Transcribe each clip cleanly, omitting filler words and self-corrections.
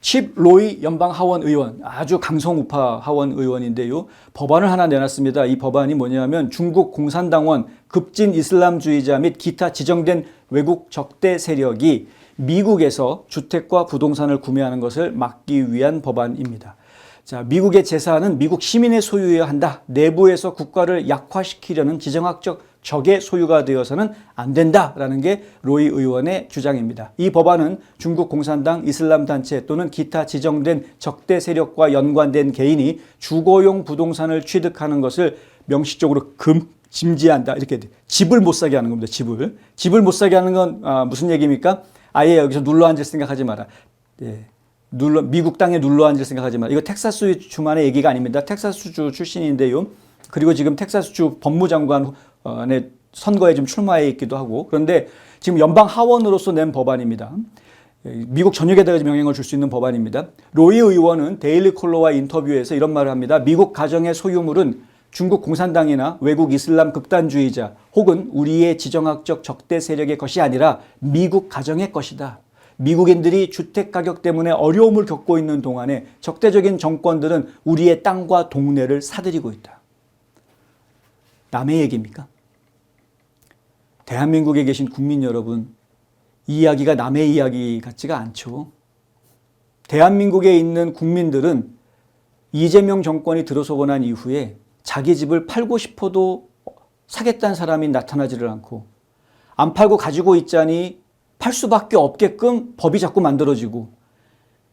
칩 로이 연방 하원 의원, 아주 강성 우파 하원 의원인데요. 법안을 하나 내놨습니다. 이 법안이 뭐냐면 중국 공산당원, 급진 이슬람주의자 및 기타 지정된 외국 적대 세력이 미국에서 주택과 부동산을 구매하는 것을 막기 위한 법안입니다. 자, 미국의 재산은 미국 시민의 소유여야 한다. 내부에서 국가를 약화시키려는 지정학적 적의 소유가 되어서는 안 된다라는 게 로이 의원의 주장입니다. 이 법안은 중국 공산당, 이슬람 단체 또는 기타 지정된 적대 세력과 연관된 개인이 주거용 부동산을 취득하는 것을 명시적으로 금지한다. 이렇게 집을 못 사게 하는 겁니다. 집을 못 사게 하는 건 무슨 얘기입니까? 아예 여기서 눌러 앉을 생각하지 마라. 미국 땅에 눌러 앉을 생각하지 마라. 이거 텍사스주만의 얘기가 아닙니다. 텍사스주 출신인데요. 그리고 지금 텍사스주 법무장관의 선거에 좀 출마해 있기도 하고, 그런데 지금 연방 하원으로서 낸 법안입니다. 미국 전역에다가 영향을 줄 수 있는 법안입니다. 로이 의원은 데일리 콜러와 인터뷰에서 이런 말을 합니다. 미국 가정의 소유물은 중국 공산당이나 외국 이슬람 극단주의자 혹은 우리의 지정학적 적대 세력의 것이 아니라 미국 가정의 것이다. 미국인들이 주택 가격 때문에 어려움을 겪고 있는 동안에 적대적인 정권들은 우리의 땅과 동네를 사들이고 있다. 남의 얘기입니까? 대한민국에 계신 국민 여러분, 이 이야기가 남의 이야기 같지가 않죠. 대한민국에 있는 국민들은 이재명 정권이 들어서고 난 이후에 자기 집을 팔고 싶어도 사겠다는 사람이 나타나지를 않고, 안 팔고 가지고 있자니 팔 수밖에 없게끔 법이 자꾸 만들어지고,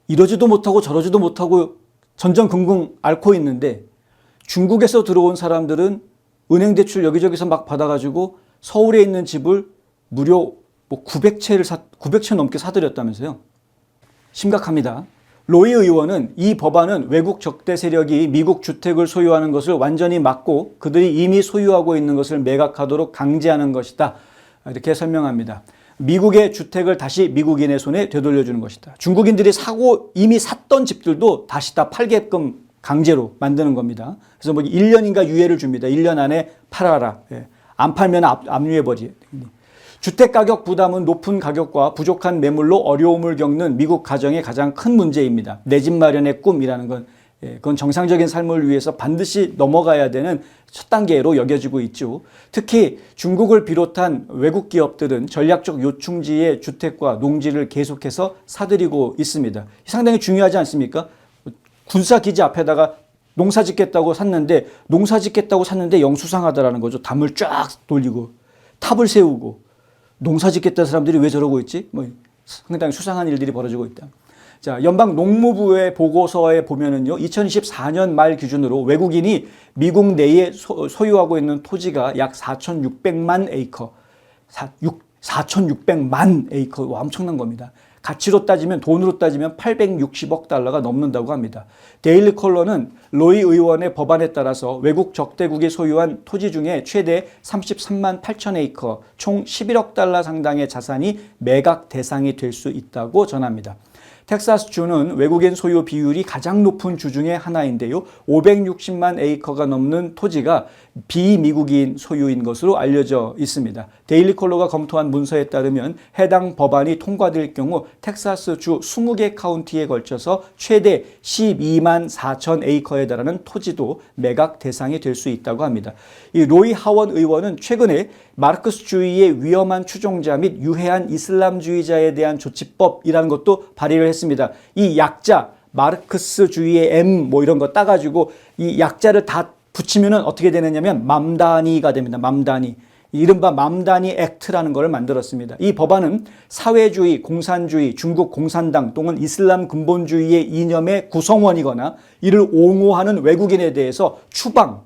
이러지도 못하고 저러지도 못하고 전전긍긍 앓고 있는데, 중국에서 들어온 사람들은 은행 대출 여기저기서 막 받아가지고 서울에 있는 집을 무려 900채 넘게 사들였다면서요. 심각합니다. 로이 의원은 이 법안은 외국 적대 세력이 미국 주택을 소유하는 것을 완전히 막고 그들이 이미 소유하고 있는 것을 매각하도록 강제하는 것이다. 이렇게 설명합니다. 미국의 주택을 다시 미국인의 손에 되돌려주는 것이다. 중국인들이 이미 샀던 집들도 다시 다 팔게끔 강제로 만드는 겁니다. 그래서 1년인가 유예를 줍니다. 1년 안에 팔아라. 안 팔면 압류해버리. 주택가격 부담은 높은 가격과 부족한 매물로 어려움을 겪는 미국 가정의 가장 큰 문제입니다. 내 집 마련의 꿈이라는 건 그건 정상적인 삶을 위해서 반드시 넘어가야 되는 첫 단계로 여겨지고 있죠. 특히 중국을 비롯한 외국 기업들은 전략적 요충지의 주택과 농지를 계속해서 사들이고 있습니다. 상당히 중요하지 않습니까? 군사기지 앞에다가 농사 짓겠다고 샀는데 영 수상하다라는 거죠. 담을 쫙 돌리고 탑을 세우고 농사 짓겠다는 사람들이 왜 저러고 있지? 상당히 수상한 일들이 벌어지고 있다. 자, 연방 농무부의 보고서에 보면은요, 2024년 말 기준으로 외국인이 미국 내에 소유하고 있는 토지가 약 4,600만 에이커, 4,600만 에이커, 와, 엄청난 겁니다. 가치로 따지면, 돈으로 따지면 860억 달러가 넘는다고 합니다. 데일리 컬러는 로이 의원의 법안에 따라서 외국 적대국이 소유한 토지 중에 최대 33만 8천 에이커, 총 11억 달러 상당의 자산이 매각 대상이 될 수 있다고 전합니다. 텍사스주는 외국인 소유 비율이 가장 높은 주 중에 하나인데요. 560만 에이커가 넘는 토지가 비미국인 소유인 것으로 알려져 있습니다. 데일리 컬러가 검토한 문서에 따르면 해당 법안이 통과될 경우 텍사스주 20개 카운티에 걸쳐서 최대 12만 4천 에이커에 달하는 토지도 매각 대상이 될 수 있다고 합니다. 이 로이 하원 의원은 최근에 마르크스주의의 위험한 추종자 및 유해한 이슬람주의자에 대한 조치법이라는 것도 발의를 했습니다. 이 약자, 마르크스주의의 M 이런 거 따가지고 이 약자를 다 붙이면은 어떻게 되느냐면 맘다니가 됩니다. 맘다니. 이른바 맘다니 액트라는 걸 만들었습니다. 이 법안은 사회주의, 공산주의, 중국 공산당 또는 이슬람 근본주의의 이념의 구성원이거나 이를 옹호하는 외국인에 대해서 추방,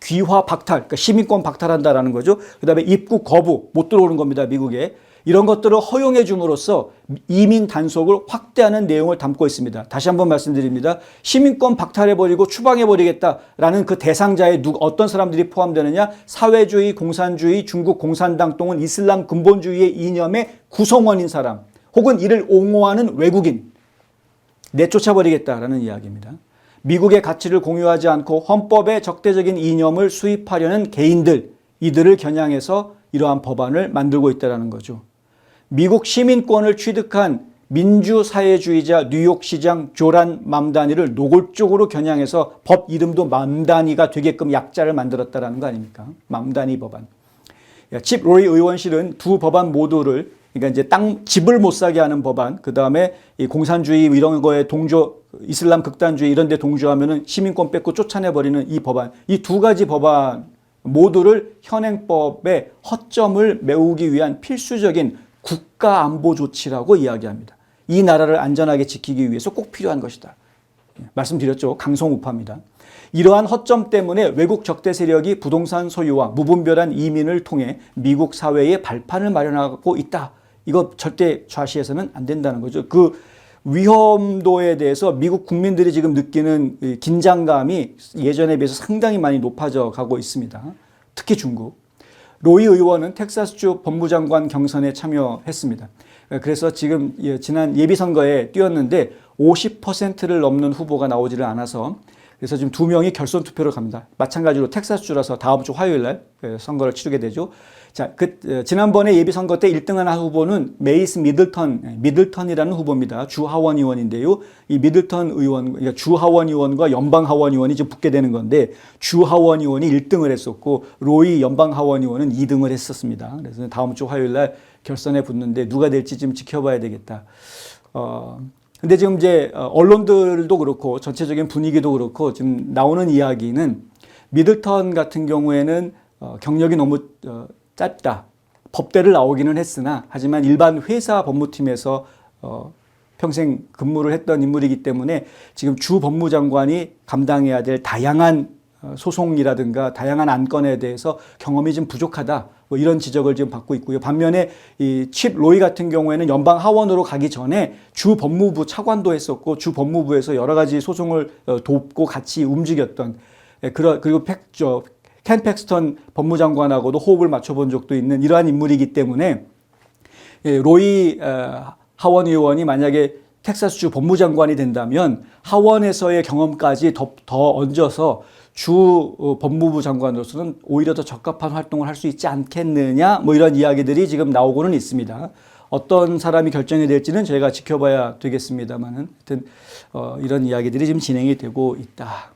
귀화 박탈, 그러니까 시민권 박탈한다라는 거죠. 그 다음에 입국 거부, 못 들어오는 겁니다. 미국에. 이런 것들을 허용해 줌으로써 이민 단속을 확대하는 내용을 담고 있습니다. 다시 한번 말씀드립니다. 시민권 박탈해버리고 추방해버리겠다라는 그 대상자에 어떤 사람들이 포함되느냐? 사회주의, 공산주의, 중국 공산당 또는 이슬람 근본주의의 이념의 구성원인 사람 혹은 이를 옹호하는 외국인 내쫓아버리겠다라는 이야기입니다. 미국의 가치를 공유하지 않고 헌법에 적대적인 이념을 수입하려는 개인들, 이들을 겨냥해서 이러한 법안을 만들고 있다는 거죠. 미국 시민권을 취득한 민주사회주의자 뉴욕시장 조란 맘다니를 노골적으로 겨냥해서 법 이름도 맘다니가 되게끔 약자를 만들었다라는 거 아닙니까? 맘다니 법안. 칩 로이 의원실은 두 법안 모두를, 그러니까 이제 집을 못 사게 하는 법안, 그 다음에 이 공산주의 이런 거에 이슬람 극단주의 이런 데 동조하면은 시민권 뺏고 쫓아내버리는 이 법안, 이 두 가지 법안 모두를 현행법의 허점을 메우기 위한 필수적인 국가안보 조치라고 이야기합니다. 이 나라를 안전하게 지키기 위해서 꼭 필요한 것이다. 말씀드렸죠. 강성우파입니다. 이러한 허점 때문에 외국 적대 세력이 부동산 소유와 무분별한 이민을 통해 미국 사회에 발판을 마련하고 있다. 이거 절대 좌시해서는 안 된다는 거죠. 그 위험도에 대해서 미국 국민들이 지금 느끼는 긴장감이 예전에 비해서 상당히 많이 높아져 가고 있습니다. 특히 중국. 로이 의원은 텍사스주 법무장관 경선에 참여했습니다. 그래서 지금 지난 예비선거에 뛰었는데 50%를 넘는 후보가 나오지를 않아서, 그래서 지금 두 명이 결선 투표를 갑니다. 마찬가지로 텍사스주라서 다음 주 화요일 날 선거를 치르게 되죠. 자, 지난번에 예비선거 때 1등한 후보는 메이스 미들턴이라는 후보입니다. 주 하원 의원인데요. 이 미들턴 의원, 그러니까 주 하원 의원과 연방 하원 의원이 지금 붙게 되는 건데, 주 하원 의원이 1등을 했었고 로이 연방 하원 의원은 2등을 했었습니다. 그래서 다음 주 화요일 날 결선에 붙는데 누가 될지 좀 지켜봐야 되겠다. 근데 지금 이제 언론들도 그렇고 전체적인 분위기도 그렇고 지금 나오는 이야기는 미들턴 같은 경우에는 경력이 너무 짧다. 법대를 나오기는 했으나 하지만 일반 회사 법무팀에서 평생 근무를 했던 인물이기 때문에 지금 주 법무장관이 감당해야 될 다양한 소송이라든가 다양한 안건에 대해서 경험이 좀 부족하다. 뭐 이런 지적을 지금 받고 있고요. 반면에 이 칩 로이 같은 경우에는 연방 하원으로 가기 전에 주 법무부 차관도 했었고 주 법무부에서 여러 가지 소송을 돕고 같이 움직였던, 그리고 켄 팩스턴 법무장관하고도 호흡을 맞춰본 적도 있는 이러한 인물이기 때문에 로이 하원 의원이 만약에 텍사스주 법무장관이 된다면 하원에서의 경험까지 더 얹어서 주 법무부 장관으로서는 오히려 더 적합한 활동을 할 수 있지 않겠느냐, 뭐 이런 이야기들이 지금 나오고는 있습니다. 어떤 사람이 결정이 될지는 저희가 지켜봐야 되겠습니다만은 하여튼 이런 이야기들이 지금 진행이 되고 있다.